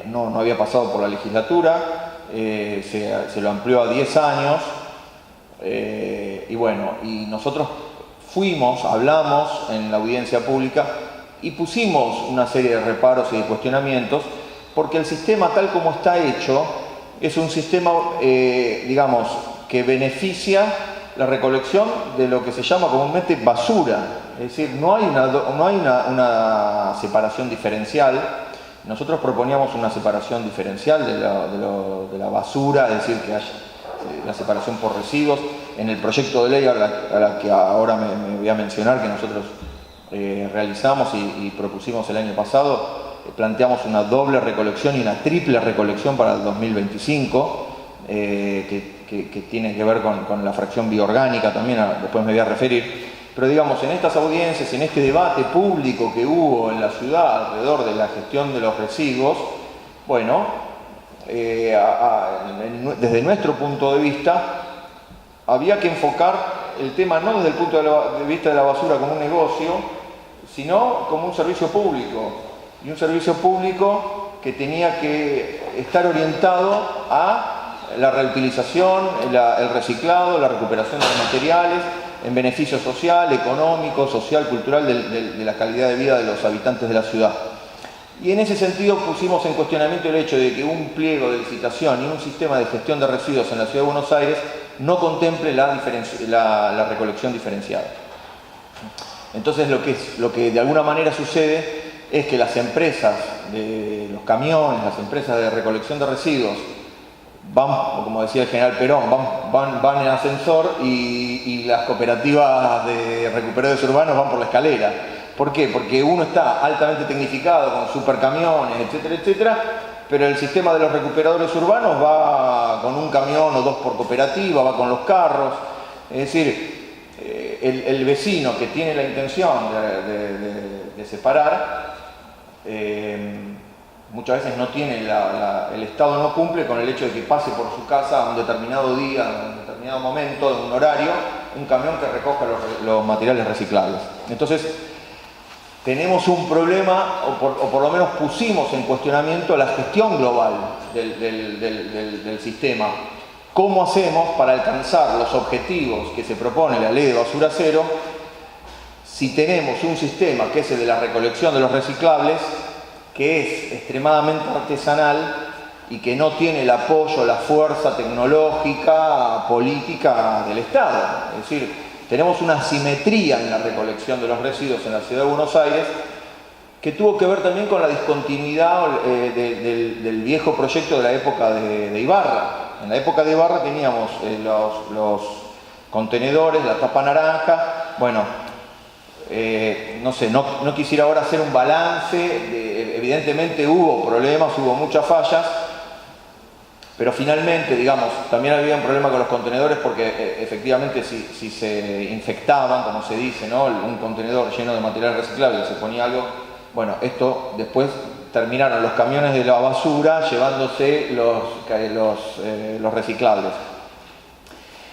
D: no había pasado por la legislatura, se lo amplió a 10 años, y bueno, y nosotros hablamos en la audiencia pública y pusimos una serie de reparos y de cuestionamientos, porque el sistema tal como está hecho es un sistema, digamos, que beneficia la recolección de lo que se llama comúnmente basura. Es decir, no hay una separación diferencial. Nosotros proponíamos una separación diferencial de la basura, es decir, que haya la separación por residuos. En el proyecto de ley a la que ahora me voy a mencionar, que nosotros realizamos y propusimos el año pasado, planteamos una doble recolección y una triple recolección para el 2025, que tiene que ver con la fracción bioorgánica también, después me voy a referir. Pero digamos, en estas audiencias, en este debate público que hubo en la ciudad alrededor de la gestión de los residuos, bueno, desde nuestro punto de vista, había que enfocar el tema no desde el punto de vista de la basura como un negocio, sino como un servicio público. Y un servicio público que tenía que estar orientado a la reutilización, el reciclado, la recuperación de los materiales, en beneficio social, económico, social, cultural de la calidad de vida de los habitantes de la ciudad. Y en ese sentido pusimos en cuestionamiento el hecho de que un pliego de licitación y un sistema de gestión de residuos en la Ciudad de Buenos Aires no contemple la recolección diferenciada. Entonces lo que de alguna manera sucede es que las empresas de los camiones, las empresas de recolección de residuos, van, como decía el general Perón, van en ascensor y las cooperativas de recuperadores urbanos van por la escalera. ¿Por qué? Porque uno está altamente tecnificado con supercamiones, etcétera, etcétera, pero el sistema de los recuperadores urbanos va con un camión o dos por cooperativa, va con los carros. Es decir, el vecino que tiene la intención de separar, muchas veces no tiene, el Estado no cumple con el hecho de que pase por su casa a un determinado día, a un determinado momento, en un horario, un camión que recoja los materiales reciclables. Entonces, tenemos un problema, o por lo menos pusimos en cuestionamiento la gestión global del sistema. ¿cómo hacemos para alcanzar los objetivos que se propone la ley de basura cero si tenemos un sistema que es el de la recolección de los reciclables, que es extremadamente artesanal y que no tiene el apoyo, la fuerza tecnológica, política del Estado? Es decir, tenemos una asimetría en la recolección de los residuos en la ciudad de Buenos Aires, que tuvo que ver también con la discontinuidad del viejo proyecto de la época de Ibarra. En la época de Ibarra teníamos los contenedores, la tapa naranja. Bueno, no sé, no quisiera ahora hacer un balance, evidentemente hubo problemas, hubo muchas fallas, pero finalmente, digamos, también había un problema con los contenedores porque efectivamente si se infectaban, como se dice, ¿no?, un contenedor lleno de material reciclable, se ponía algo, bueno, esto después terminaron los camiones de la basura llevándose los reciclables.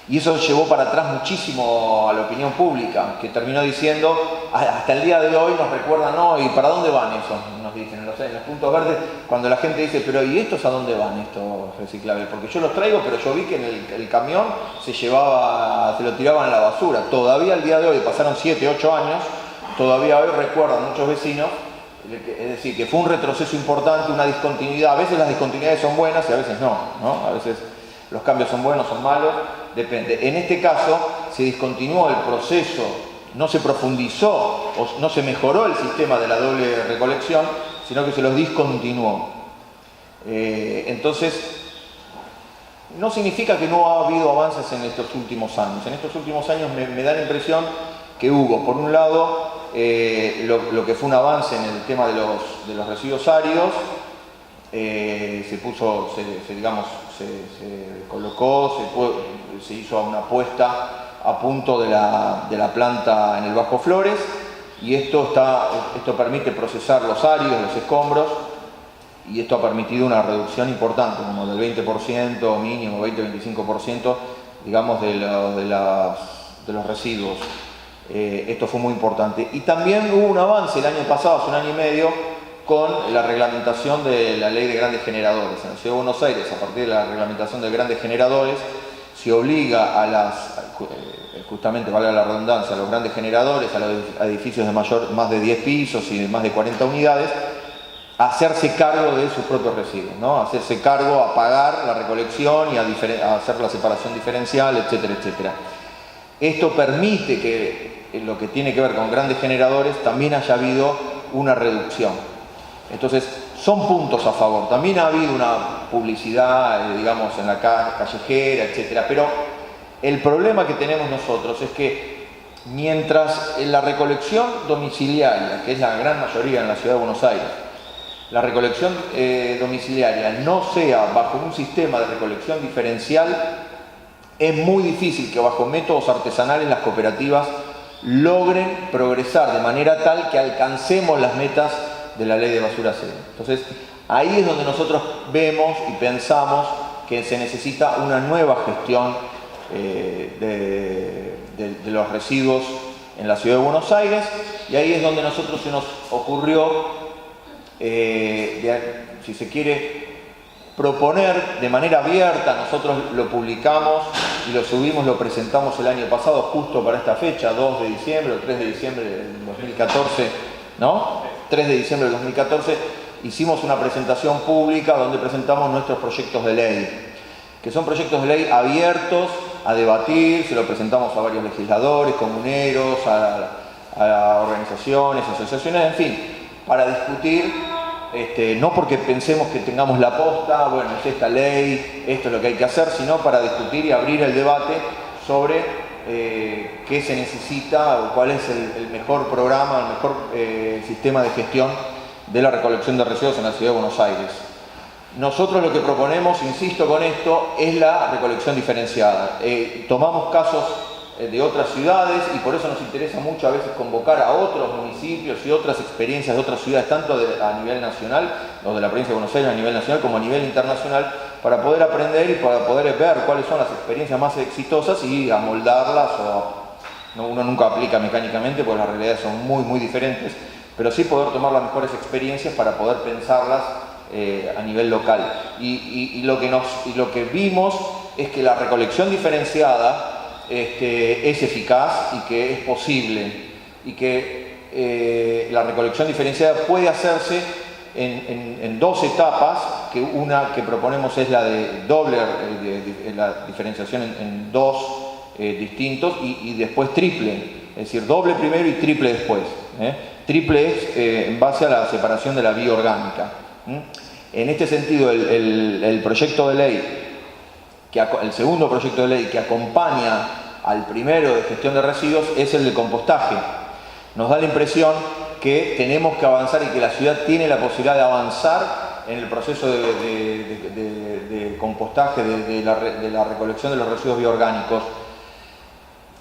D: Y eso llevó para atrás muchísimo a la opinión pública, que terminó diciendo, hasta el día de hoy nos recuerdan, no, ¿y para dónde van esos? Nos dicen en los puntos verdes, cuando la gente dice, pero ¿y estos a dónde van, estos reciclables? Porque yo los traigo, pero yo vi que en el camión se lo tiraban a la basura. Todavía al día de hoy, pasaron 7, 8 años, todavía hoy recuerdan muchos vecinos, es decir, que fue un retroceso importante, una discontinuidad. A veces las discontinuidades son buenas y a veces no, ¿no? A veces los cambios son buenos, son malos, depende. En este caso se discontinuó el proceso, no se profundizó o no se mejoró el sistema de la doble recolección, sino que se los discontinuó. Entonces, no significa que no ha habido avances en estos últimos años. En estos últimos años me da la impresión que hubo, por un lado, lo que fue un avance en el tema de los residuos áridos. Se colocó, se hizo una puesta a punto de la planta en el Bajo Flores, y esto permite procesar los áridos, los escombros, y esto ha permitido una reducción importante, como del 20%, mínimo 20-25%, digamos, de los residuos. Esto fue muy importante. Y también hubo un avance el año pasado, hace un año y medio, con la reglamentación de la ley de grandes generadores. En la Ciudad de Buenos Aires, a partir de la reglamentación de grandes generadores, se obliga justamente, valga la redundancia, a los grandes generadores, a los edificios de más de 10 pisos y de más de 40 unidades, a hacerse cargo de sus propios residuos, ¿no? A hacerse cargo, a pagar la recolección y a hacer la separación diferencial, etcétera, etcétera. Esto permite que en lo que tiene que ver con grandes generadores también haya habido una reducción. Entonces, son puntos a favor. También ha habido una publicidad, digamos, en la callejera, etcétera. Pero el problema que tenemos nosotros es que mientras en la recolección domiciliaria, que es la gran mayoría en la Ciudad de Buenos Aires, la recolección domiciliaria no sea bajo un sistema de recolección diferencial, es muy difícil que bajo métodos artesanales las cooperativas logren progresar de manera tal que alcancemos las metas de la ley de basura cero. Entonces, ahí es donde nosotros vemos y pensamos que se necesita una nueva gestión de los residuos en la Ciudad de Buenos Aires, y ahí es donde nosotros se nos ocurrió, si se quiere, proponer de manera abierta. Nosotros lo publicamos y lo subimos, lo presentamos el año pasado justo para esta fecha, 2 de diciembre o 3 de diciembre del 2014, ¿no? 3 de diciembre del 2014, hicimos una presentación pública donde presentamos nuestros proyectos de ley, que son proyectos de ley abiertos a debatir. Se lo presentamos a varios legisladores, comuneros, a organizaciones, asociaciones, en fin, para discutir, no porque pensemos que tengamos la posta, bueno, es esta ley, esto es lo que hay que hacer, sino para discutir y abrir el debate sobre qué se necesita o cuál es el mejor programa, el mejor sistema de gestión de la recolección de residuos en la Ciudad de Buenos Aires. Nosotros lo que proponemos, insisto con esto, es la recolección diferenciada. Tomamos casos de otras ciudades y por eso nos interesa mucho a veces convocar a otros municipios y otras experiencias de otras ciudades, tanto a nivel nacional, o de la provincia de Buenos Aires a nivel nacional como a nivel internacional, para poder aprender y para poder ver cuáles son las experiencias más exitosas y amoldarlas. Uno nunca aplica mecánicamente porque las realidades son muy, muy diferentes, pero sí poder tomar las mejores experiencias para poder pensarlas a nivel local. Y lo que vimos es que la recolección diferenciada es eficaz y que es posible, y que la recolección diferenciada puede hacerse en dos etapas, que una que proponemos es la de doble, la diferenciación en dos distintos, y después triple, es decir, doble primero y triple después. Triple es en base a la separación de la bioorgánica. En este sentido, el proyecto de ley, el segundo proyecto de ley que acompaña al primero de gestión de residuos es el de compostaje. Nos da la impresión que tenemos que avanzar y que la ciudad tiene la posibilidad de avanzar en el proceso de compostaje, de la recolección de los residuos bioorgánicos.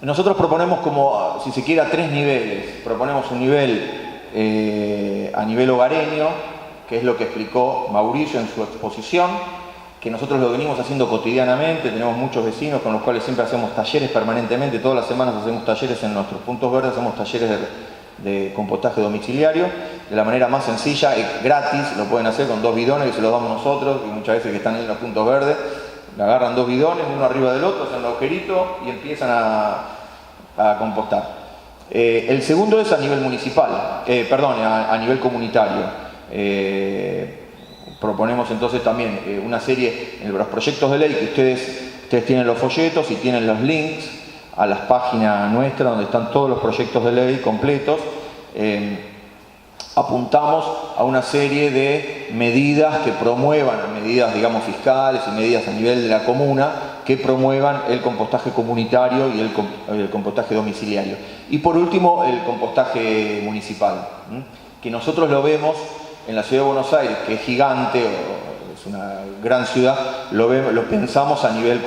D: Nosotros proponemos, como, si se quiere, a 3 niveles. Proponemos un nivel a nivel hogareño, que es lo que explicó Mauricio en su exposición, que nosotros lo venimos haciendo cotidianamente. Tenemos muchos vecinos con los cuales siempre hacemos talleres permanentemente. Todas las semanas hacemos talleres en nuestros puntos verdes, hacemos talleres de compostaje domiciliario, de la manera más sencilla, gratis. Lo pueden hacer con 2 bidones que se los damos nosotros, y muchas veces que están en los puntos verdes, le agarran 2 bidones, uno arriba del otro, hacen un agujerito y empiezan a compostar. El segundo es a nivel municipal, a nivel comunitario. Proponemos entonces también una serie, en los proyectos de ley, que ustedes tienen los folletos y tienen los links a las páginas nuestras donde están todos los proyectos de ley completos. Apuntamos a una serie de medidas que promuevan, medidas, digamos, fiscales y medidas a nivel de la comuna, que promuevan el compostaje comunitario y el compostaje domiciliario. Y por último, el compostaje municipal, que nosotros lo vemos en la ciudad de Buenos Aires, que es gigante, es una gran ciudad, lo pensamos a nivel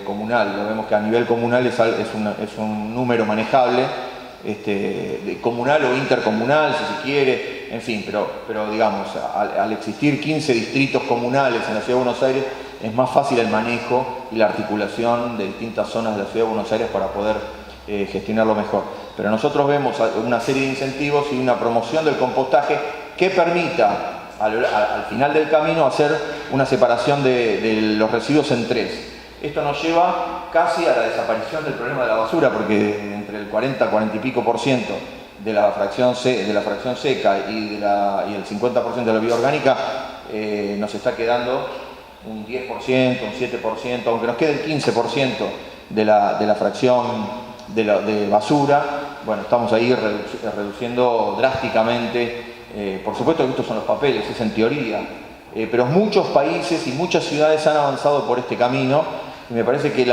D: comunal. Lo vemos que a nivel comunal es un número manejable, comunal o intercomunal, si se quiere, en fin, pero digamos, al existir 15 distritos comunales en la ciudad de Buenos Aires, es más fácil el manejo y la articulación de distintas zonas de la ciudad de Buenos Aires para poder gestionarlo mejor. Pero nosotros vemos una serie de incentivos y una promoción del compostaje que permita al final del camino hacer una separación de los residuos en 3. Esto nos lleva casi a la desaparición del problema de la basura, porque entre el 40 y pico por ciento de la fracción seca y el 50% de la bioorgánica nos está quedando un 10%, un 7%, aunque nos quede el 15% de la fracción de basura. Bueno, estamos ahí reduciendo drásticamente. Por supuesto que estos son los papeles, es en teoría, pero muchos países y muchas ciudades han avanzado por este camino, y me parece que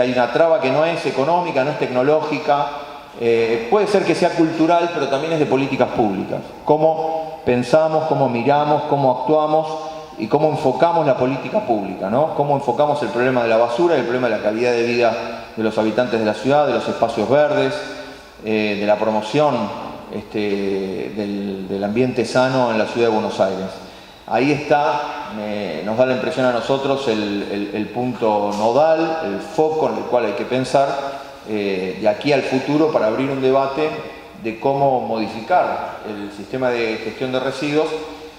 D: hay una traba que no es económica, no es tecnológica, puede ser que sea cultural, pero también es de políticas públicas. Cómo pensamos, cómo miramos, cómo actuamos y cómo enfocamos la política pública, ¿no? Cómo enfocamos el problema de la basura y el problema de la calidad de vida de los habitantes de la ciudad, de los espacios verdes, de la promoción del ambiente sano en la ciudad de Buenos Aires. Ahí está, nos da la impresión a nosotros el punto nodal, el foco en el cual hay que pensar de aquí al futuro para abrir un debate de cómo modificar el sistema de gestión de residuos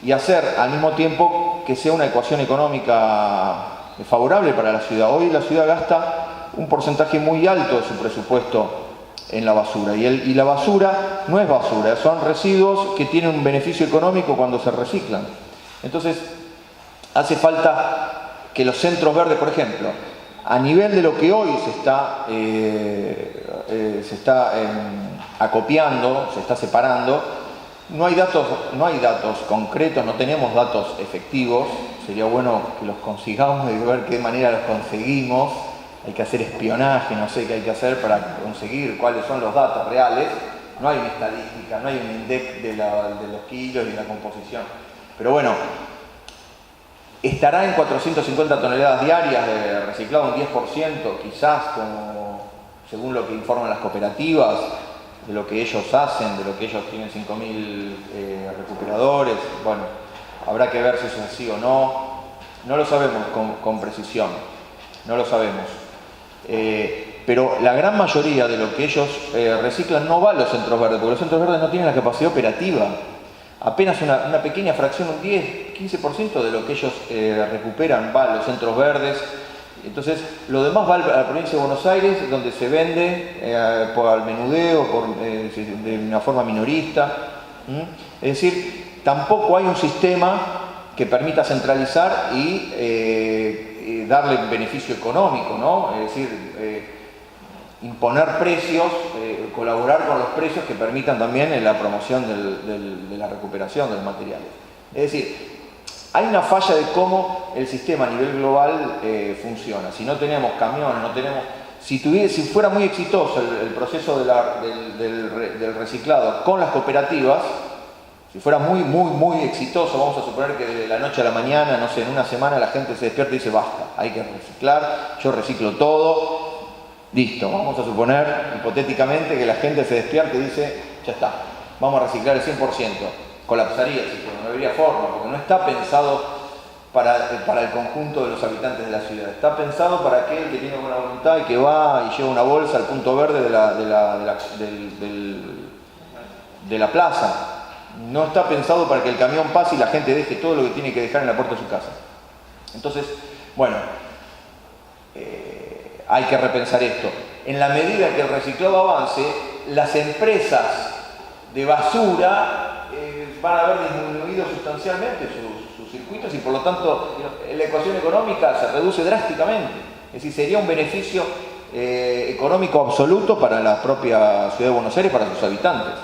D: y hacer al mismo tiempo que sea una ecuación económica favorable para la ciudad. Hoy la ciudad gasta un porcentaje muy alto de su presupuesto en la basura, y la basura no es basura, son residuos que tienen un beneficio económico cuando se reciclan. Entonces hace falta que los centros verdes, por ejemplo, a nivel de lo que hoy se está acopiando, se está separando, no hay datos concretos, no tenemos datos efectivos. Sería bueno que los consigamos y ver qué manera los conseguimos. Hay que hacer espionaje, no sé qué hay que hacer para conseguir cuáles son los datos reales. No hay una estadística, no hay un index de los kilos y la composición. Pero bueno, estará en 450 toneladas diarias de reciclado, un 10%, quizás, según lo que informan las cooperativas, de lo que ellos hacen, de lo que ellos tienen 5.000 recuperadores. Bueno, habrá que ver si eso es así o no. No lo sabemos con precisión, no lo sabemos. Pero la gran mayoría de lo que ellos reciclan no va a los centros verdes, porque los centros verdes no tienen la capacidad operativa. apenas una pequeña fracción, un 10, 15% de lo que ellos recuperan va a los centros verdes. Entonces, lo demás va a la provincia de Buenos Aires, donde se vende por al menudeo, de una forma minorista. Es decir, tampoco hay un sistema que permita centralizar y darle beneficio económico, ¿no? Es decir, imponer precios, colaborar con los precios que permitan también la promoción de la recuperación de los materiales. Es decir, hay una falla de cómo el sistema a nivel global funciona. Si no tenemos camiones, no tenemos... Si fuera muy exitoso el proceso del reciclado con las cooperativas, si fuera muy exitoso, vamos a suponer que de la noche a la mañana, no sé, en una semana la gente se despierta y dice basta, hay que reciclar, yo reciclo todo, listo. Vamos a suponer hipotéticamente que la gente se despierta y dice ya está, vamos a reciclar el 100%. Colapsaría el sistema, no habría forma, porque no está pensado para el conjunto de los habitantes de la ciudad. Está pensado para aquel que tiene buena voluntad y que va y lleva una bolsa al punto verde de la plaza. No está pensado para que el camión pase y la gente deje todo lo que tiene que dejar en la puerta de su casa. Entonces, bueno, hay que repensar esto. En la medida que el reciclado avance, las empresas de basura van a haber disminuido sustancialmente sus circuitos y por lo tanto la ecuación económica se reduce drásticamente. Es decir, sería un beneficio económico absoluto para la propia ciudad de Buenos Aires, para sus habitantes.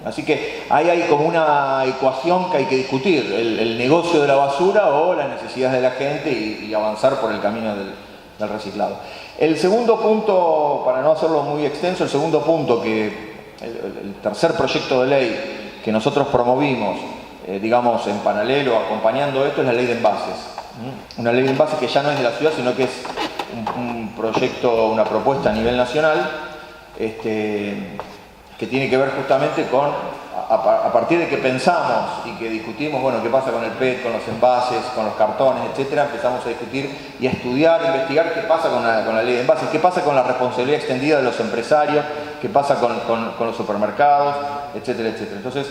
D: Así que ahí hay como una ecuación que hay que discutir, el negocio de la basura o las necesidades de la gente y avanzar por el camino del reciclado. El segundo punto, para no hacerlo muy extenso, el segundo punto, el tercer proyecto de ley que nosotros promovimos, digamos en paralelo, acompañando esto, es la ley de envases. Una ley de envases que ya no es de la ciudad, sino que es un proyecto, una propuesta a nivel nacional, que tiene que ver justamente con, a partir de que pensamos y que discutimos, bueno, qué pasa con el PET, con los envases, con los cartones, etcétera, empezamos a discutir y a estudiar, investigar qué pasa con la ley de envases, qué pasa con la responsabilidad extendida de los empresarios, qué pasa con los supermercados, etcétera, etcétera. Entonces,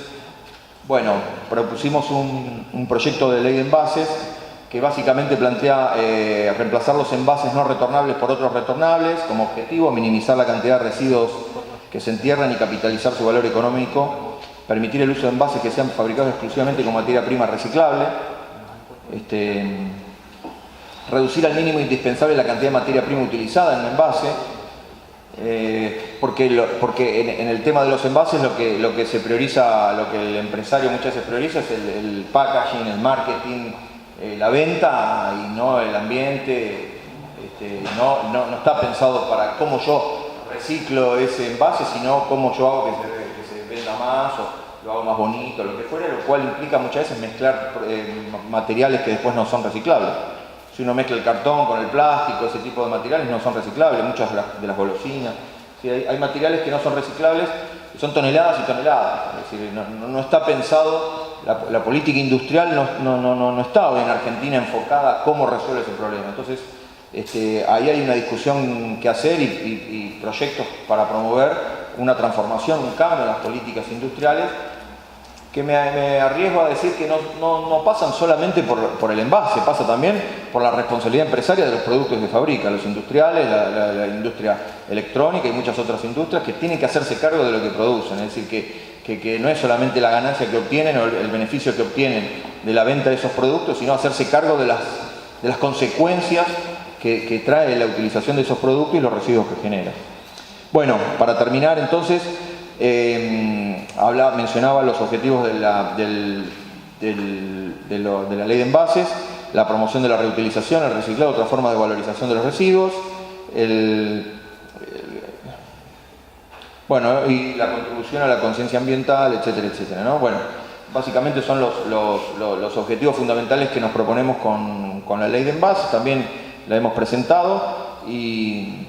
D: bueno, propusimos un proyecto de ley de envases que básicamente plantea reemplazar los envases no retornables por otros retornables, como objetivo minimizar la cantidad de residuos que se entierran y capitalizar su valor económico, permitir el uso de envases que sean fabricados exclusivamente con materia prima reciclable, reducir al mínimo indispensable la cantidad de materia prima utilizada en un envase, porque en el tema de los envases lo que se prioriza, lo que el empresario muchas veces prioriza es el packaging, el marketing, la venta y no el ambiente. No está pensado para cómo yo reciclo ese envase, sino cómo yo hago que se venda más o lo hago más bonito, lo que fuera, lo cual implica muchas veces mezclar materiales que después no son reciclables. Si uno mezcla el cartón con el plástico, ese tipo de materiales no son reciclables, muchas de las golosinas. ¿Sí? Hay materiales que no son reciclables, son toneladas y toneladas. Es decir, no está pensado, la política industrial no está hoy en Argentina enfocada a cómo resuelve ese problema. Entonces, ahí hay una discusión que hacer y proyectos para promover una transformación, un cambio en las políticas industriales que me arriesgo a decir que no pasan solamente por el envase, pasa también por la responsabilidad empresaria de los productos que fabrican, los industriales, la industria electrónica y muchas otras industrias que tienen que hacerse cargo de lo que producen, es decir, que no es solamente la ganancia que obtienen o el beneficio que obtienen de la venta de esos productos, sino hacerse cargo de las consecuencias que trae la utilización de esos productos y los residuos que genera. Bueno, para terminar entonces, mencionaba los objetivos de la ley de envases, la promoción de la reutilización, el reciclado, otra forma de valorización de los residuos, bueno, y la contribución a la conciencia ambiental, etcétera, etcétera, ¿no? Bueno, básicamente son los objetivos fundamentales que nos proponemos con la ley de envases. También la hemos presentado y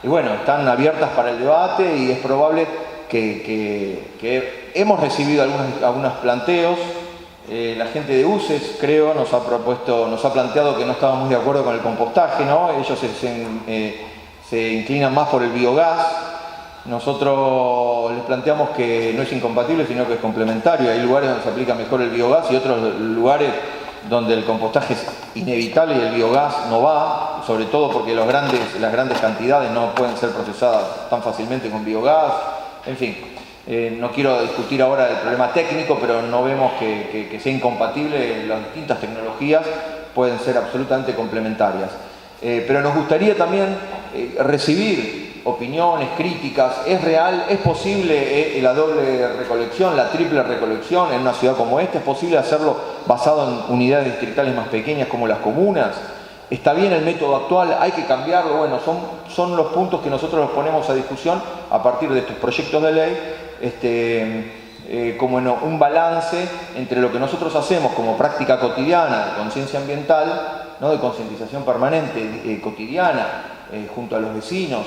D: bueno, están abiertas para el debate y es probable que hemos recibido algunos planteos. La gente de UCES, creo, nos ha planteado que no estaban muy de acuerdo con el compostaje, ¿no? Ellos se inclinan más por el biogás. Nosotros les planteamos que no es incompatible, sino que es complementario. Hay lugares donde se aplica mejor el biogás y otros lugares donde el compostaje es inevitable y el biogás no va, sobre todo porque las grandes cantidades no pueden ser procesadas tan fácilmente con biogás. En fin, no quiero discutir ahora el problema técnico, pero no vemos que sea incompatible. Las distintas tecnologías pueden ser absolutamente complementarias. Pero nos gustaría también recibir opiniones, críticas. ¿Es real? ¿Es posible la doble recolección, la triple recolección en una ciudad como esta? ¿Es posible hacerlo basado en unidades distritales más pequeñas como las comunas? ¿Está bien el método actual? ¿Hay que cambiarlo? Bueno, son los puntos que nosotros los ponemos a discusión a partir de estos proyectos de ley, como un balance entre lo que nosotros hacemos como práctica cotidiana de conciencia ambiental, ¿no? De concientización permanente, cotidiana, junto a los vecinos,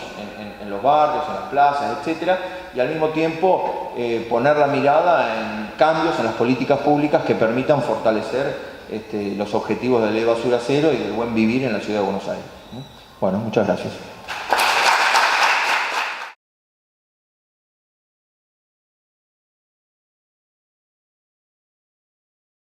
D: en los barrios, en las plazas, etc. Y al mismo tiempo poner la mirada en cambios en las políticas públicas que permitan fortalecer los objetivos de ley basura cero y del buen vivir en la ciudad de Buenos Aires. Bueno, muchas gracias.